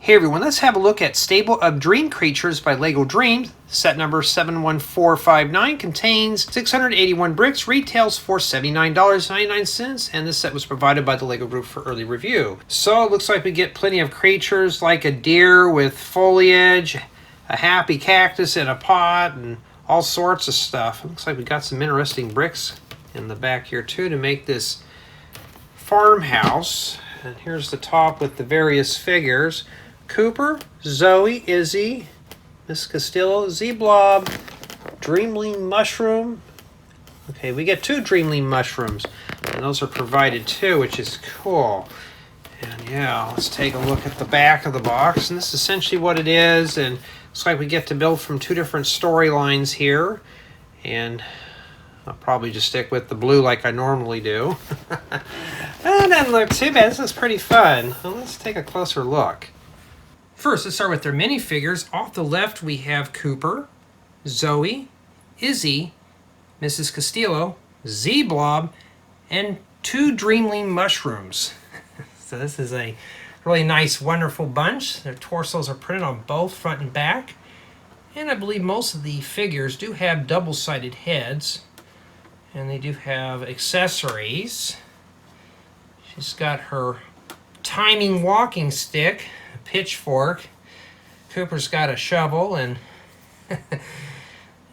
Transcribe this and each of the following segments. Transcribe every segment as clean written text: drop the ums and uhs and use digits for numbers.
Hey everyone, let's have a look at Stable of Dream Creatures by LEGO Dreams. Set number 71459 contains 681 bricks, retails for $79.99, and this set was provided by the LEGO Group for early review. So it looks like we get plenty of creatures like a deer with foliage, a happy cactus in a pot, and all sorts of stuff. It looks like we got some interesting bricks in the back here too to make this farmhouse. And here's the top with the various figures. Cooper, Zoey, Izzie, Miss Castillo, Z-Blob, Dreamling Mushroom. Okay, we get 2 Dreamling Mushrooms, and those are provided too, which is cool. And yeah, let's take a look at the back of the box, and this is essentially what it is, and looks like we get to build from 2 different storylines here, and I'll probably just stick with the blue like I normally do. That doesn't look too bad. This is pretty fun. Well, let's take a closer look. First, let's start with their minifigures. Off the left, we have Cooper, Zoey, Izzie, Mrs. Castillo, Z-Blob, and 2 Dreamling Mushrooms. So this is a really nice, wonderful bunch. Their torsos are printed on both front and back. And I believe most of the figures do have double-sided heads. And they do have accessories. She's got her timing walking stick, pitchfork. Cooper's got a shovel, and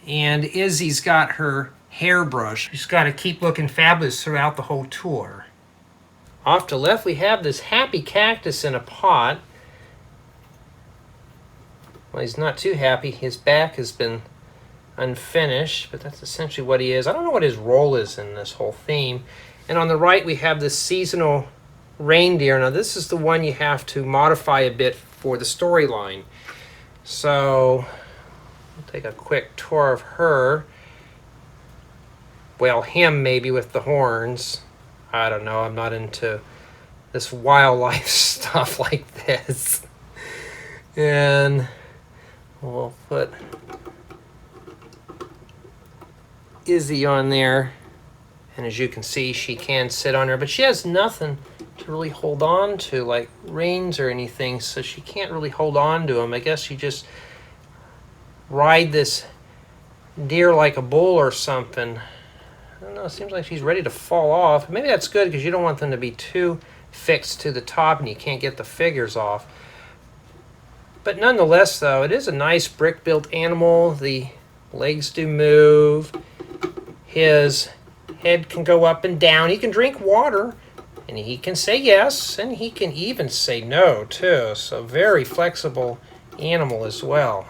and Izzie's got her hairbrush. She's got to keep looking fabulous throughout the whole tour. Off to the left, we have this happy cactus in a pot. Well, he's not too happy. His back has been unfinished, but that's essentially what he is. I don't know what his role is in this whole theme. And on the right, we have this seasonal reindeer. Now this is the one you have to modify a bit for the storyline. So we'll take a quick tour of her. Well, him maybe with the horns. I don't know, I'm not into this wildlife stuff like this. And we'll put Izzie on there. And as you can see, she can sit on her, but she has nothing to really hold on to, like reins or anything, so she can't really hold on to him. I guess you just ride this deer like a bull or something. I don't know, it seems like she's ready to fall off. Maybe that's good because you don't want them to be too fixed to the top and you can't get the figures off. But nonetheless, though, it is a nice brick-built animal. The legs do move. His head can go up and down. He can drink water, and he can say yes, and he can even say no, too. So very flexible animal as well.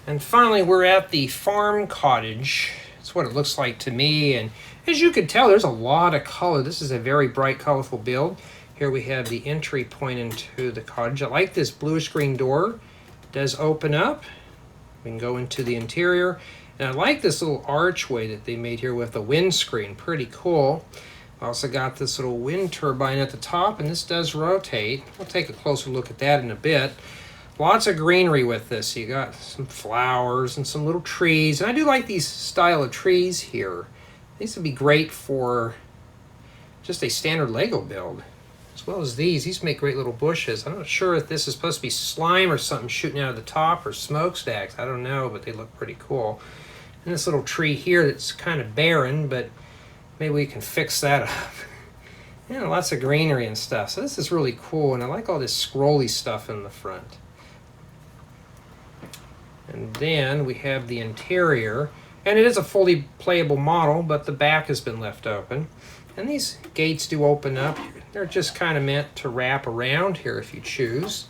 And finally, we're at the farm cottage. That's what it looks like to me. And as you can tell, there's a lot of color. This is a very bright, colorful build. Here we have the entry point into the cottage. I like this bluish-green door. It does open up. We can go into the interior. And I like this little archway that they made here with a windscreen. Pretty cool. Also got this little wind turbine at the top, and this does rotate. We'll take a closer look at that in a bit. Lots of greenery with this. You got some flowers and some little trees. And I do like these style of trees here. These would be great for just a standard Lego build. As well as these. These make great little bushes. I'm not sure if this is supposed to be slime or something shooting out of the top or smokestacks. I don't know, but they look pretty cool. And this little tree here that's kind of barren, but maybe we can fix that up. Yeah, lots of greenery and stuff. So this is really cool, and I like all this scrolly stuff in the front. And then we have the interior, and it is a fully playable model, but the back has been left open. And these gates do open up. They're just kind of meant to wrap around here if you choose.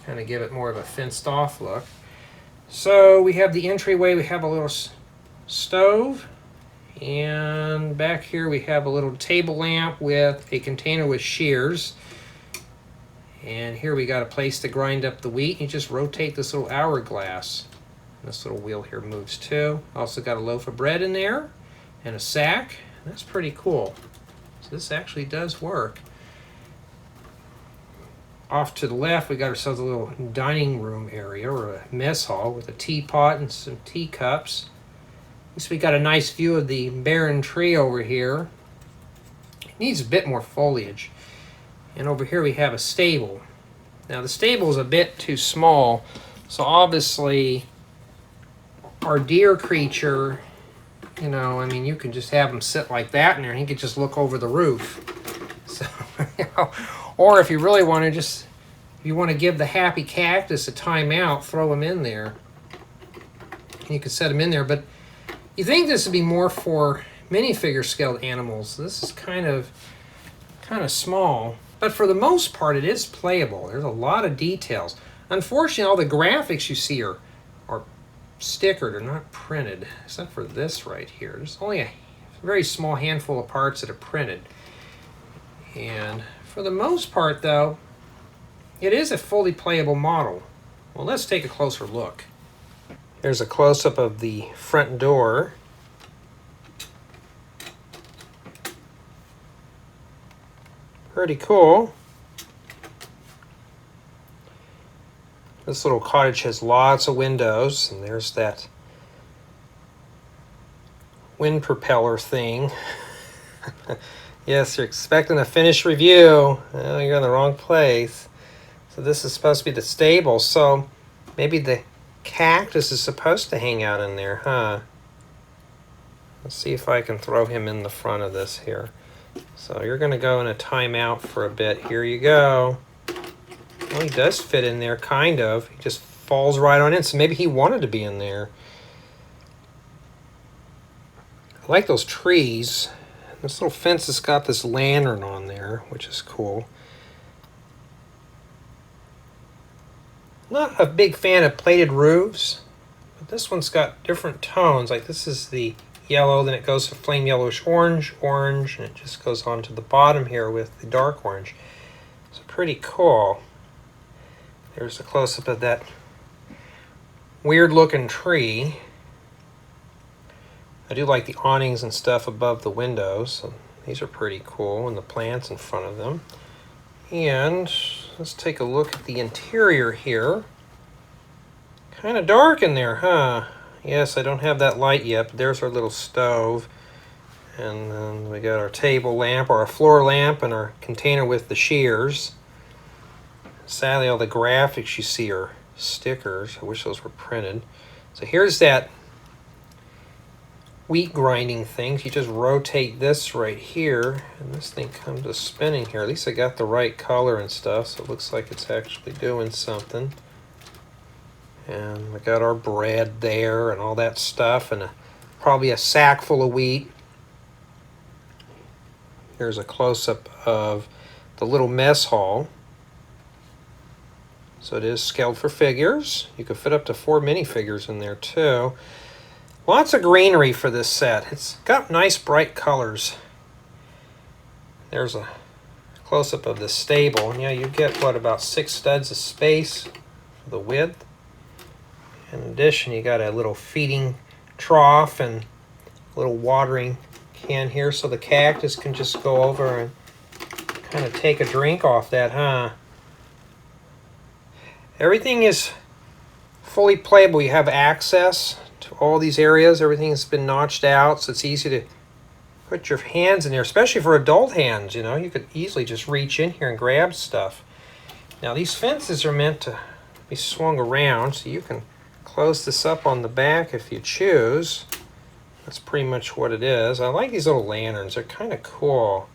Kind of give it more of a fenced off look. So we have the entryway, we have a little stove, and back here we have a little table lamp with a container with shears. And here we got a place to grind up the wheat. You just rotate this little hourglass. This little wheel here moves too. Also got a loaf of bread in there and a sack. That's pretty cool. So this actually does work. Off to the left, we got ourselves a little dining room area or a mess hall with a teapot and some teacups. So we got a nice view of the barren tree over here. It needs a bit more foliage. And over here we have a stable. Now the stable is a bit too small, so obviously our deer creature, you know, I mean, you can just have him sit like that in there and he could just look over the roof. So, you know, or if you really want to just, if you want to give the happy cactus a timeout, throw him in there. And you can set him in there, but you think this would be more for minifigure scaled animals. This is kind of small, but for the most part it is playable. There's a lot of details. Unfortunately, all the graphics you see are stickered, or not printed, except for this right here. There's only a very small handful of parts that are printed. And for the most part though, it is a fully playable model. Well, let's take a closer look. Here's a close-up of the front door. Pretty cool. This little cottage has lots of windows, and there's that wind propeller thing. Yes, you're expecting a finished review. Well, you're in the wrong place. So this is supposed to be the stable, so maybe the cactus is supposed to hang out in there, huh? Let's see if I can throw him in the front of this here. So you're going to go in a timeout for a bit. Here you go. Well, he does fit in there, kind of. He just falls right on in, so maybe he wanted to be in there. I like those trees. This little fence has got this lantern on there, which is cool. Not a big fan of plated roofs, but this one's got different tones. Like this is the yellow, then it goes to flame yellowish orange, orange, and it just goes on to the bottom here with the dark orange. So pretty cool. There's a close-up of that weird looking tree. I do like the awnings and stuff above the windows. So these are pretty cool, and the plants in front of them. And let's take a look at the interior here. Kind of dark in there, huh? Yes, I don't have that light yet, but there's our little stove. And then we got our table lamp, or our floor lamp, and our container with the shears. Sadly, all the graphics you see are stickers. I wish those were printed. So here's that wheat grinding thing. You just rotate this right here, and this thing comes to spinning here. At least I got the right color and stuff, so it looks like it's actually doing something. And we got our bread there and all that stuff, and probably a sack full of wheat. Here's a close-up of the little mess hall. So it is scaled for figures. You could fit up to 4 minifigures in there too. Lots of greenery for this set. It's got nice bright colors. There's a close-up of the stable. And yeah, you get, what, about 6 studs of space for the width. In addition, you got a little feeding trough and a little watering can here, so the cactus can just go over and kind of take a drink off that, huh? Everything is fully playable. You have access to all these areas. Everything has been notched out, so it's easy to put your hands in there, especially for adult hands. You know, you could easily just reach in here and grab stuff. Now, these fences are meant to be swung around, so you can close this up on the back if you choose. That's pretty much what it is. I like these little lanterns. They're kind of cool.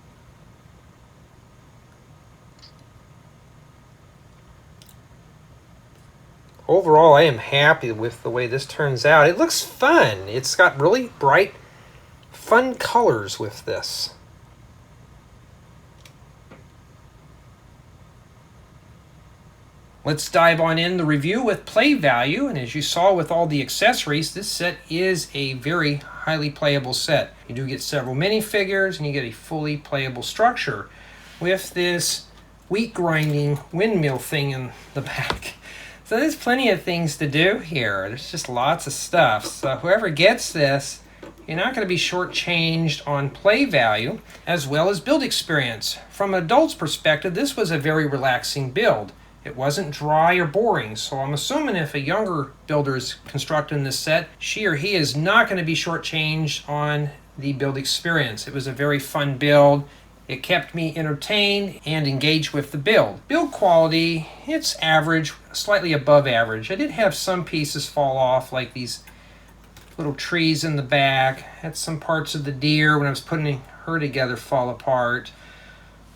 Overall, I am happy with the way this turns out. It looks fun. It's got really bright, fun colors with this. Let's dive on in the review with play value, and as you saw with all the accessories, this set is a very highly playable set. You do get several minifigures, and you get a fully playable structure with this wheat grinding windmill thing in the back. So there's plenty of things to do here. There's just lots of stuff. So whoever gets this, you're not going to be shortchanged on play value as well as build experience. From an adult's perspective, this was a very relaxing build. It wasn't dry or boring, so I'm assuming if a younger builder is constructing this set, she or he is not going to be shortchanged on the build experience. It was a very fun build. It kept me entertained and engaged with the build. Build quality, it's average, slightly above average. I did have some pieces fall off, like these little trees in the back. Had some parts of the deer when I was putting her together fall apart.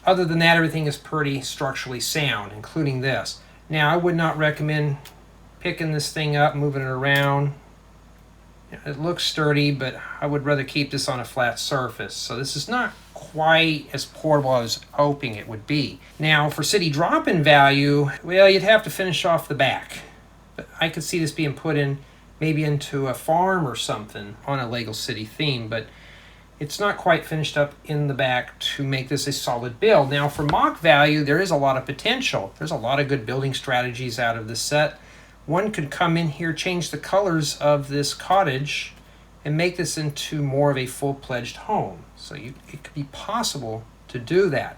Other than that, everything is pretty structurally sound, including this. Now, I would not recommend picking this thing up, moving it around. It looks sturdy, but I would rather keep this on a flat surface. So this is not quite as portable as I was hoping it would be. Now, for city drop-in value, well, you'd have to finish off the back. But I could see this being put in maybe into a farm or something on a Lego City theme, but it's not quite finished up in the back to make this a solid build. Now, for mock value, there is a lot of potential. There's a lot of good building strategies out of this set. One could come in here, change the colors of this cottage, and make this into more of a full-fledged home. So it could be possible to do that.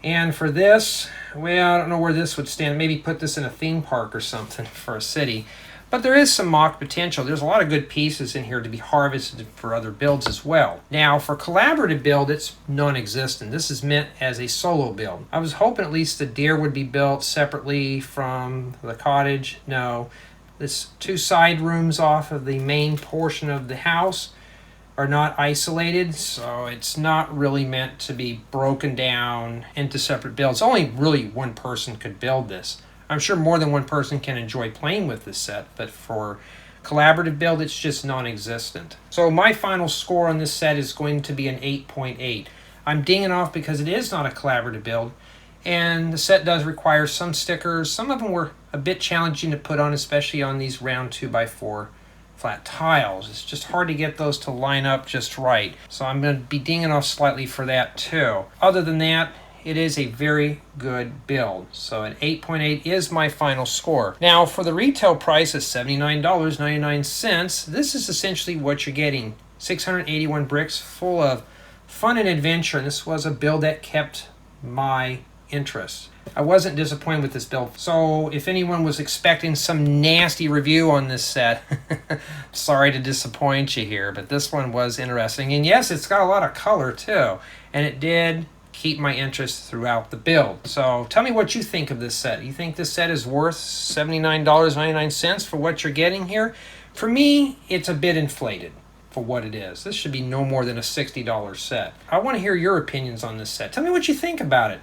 And for this, well, I don't know where this would stand. Maybe put this in a theme park or something for a city. But there is some mock potential. There's a lot of good pieces in here to be harvested for other builds as well. Now, for collaborative build, it's non-existent. This is meant as a solo build. I was hoping at least the deer would be built separately from the cottage. No. This 2 side rooms off of the main portion of the house are not isolated, so it's not really meant to be broken down into separate builds. Only really one person could build this. I'm sure more than one person can enjoy playing with this set, but for collaborative build, it's just non-existent. So my final score on this set is going to be an 8.8. I'm dinging off because it is not a collaborative build, and the set does require some stickers. Some of them were a bit challenging to put on, especially on these round 2x4 flat tiles. It's just hard to get those to line up just right. So I'm going to be dinging off slightly for that too. Other than that, it is a very good build. So an 8.8 is my final score. Now, for the retail price of $79.99, this is essentially what you're getting. 681 bricks full of fun and adventure. And this was a build that kept my interest. I wasn't disappointed with this build. So if anyone was expecting some nasty review on this set, sorry to disappoint you here, but this one was interesting. And yes, it's got a lot of color too. And it did keep my interest throughout the build. So tell me what you think of this set. You think this set is worth $79.99 for what you're getting here? For me, it's a bit inflated for what it is. This should be no more than a $60 set. I want to hear your opinions on this set. Tell me what you think about it.